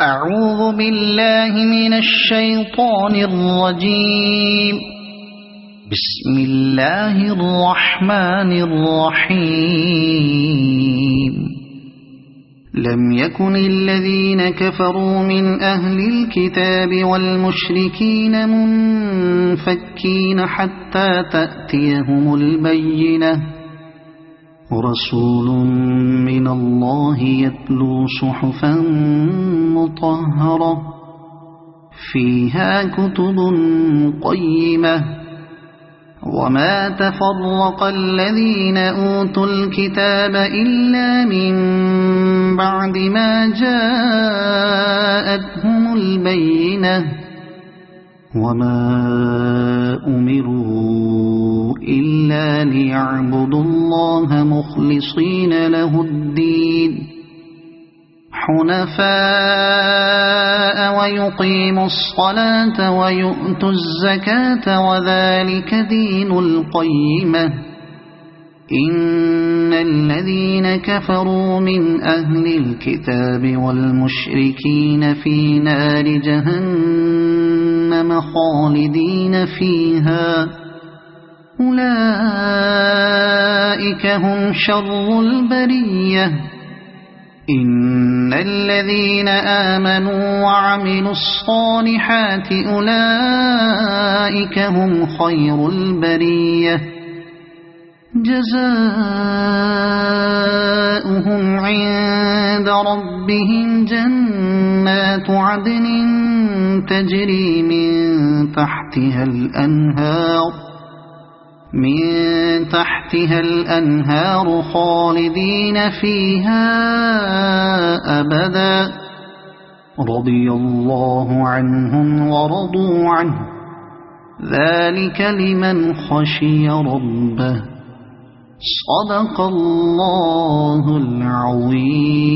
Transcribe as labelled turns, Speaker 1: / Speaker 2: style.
Speaker 1: أعوذ بالله من الشيطان الرجيم. بسم الله الرحمن الرحيم. لم يكن الذين كفروا من أهل الكتاب والمشركين منفكين حتى تأتيهم البينة، رسول من الله يتلو صحفا مطهرة فيها كتب قيمة. وما تفرق الذين أوتوا الكتاب إلا من بعد ما جاءتهم البينة، وما أمروا إلا ليعبدوا الله مخلصين له الدين حنفاء ويقيموا الصلاة ويؤتوا الزكاة وذلك دين القيمة. إن الذين كفروا من أهل الكتاب والمشركين في نار جهنم خالدين فيها، أولئك هم شر البرية. إن الذين آمنوا وعملوا الصالحات أولئك هم خير البرية، جزاؤهم عند ربهم جنات عدن تجري من تحتها الأنهار خالدين فيها أبدا، رضي الله عنهم ورضوا عنه، ذلك لمن خشي ربه. صدق الله العظيم.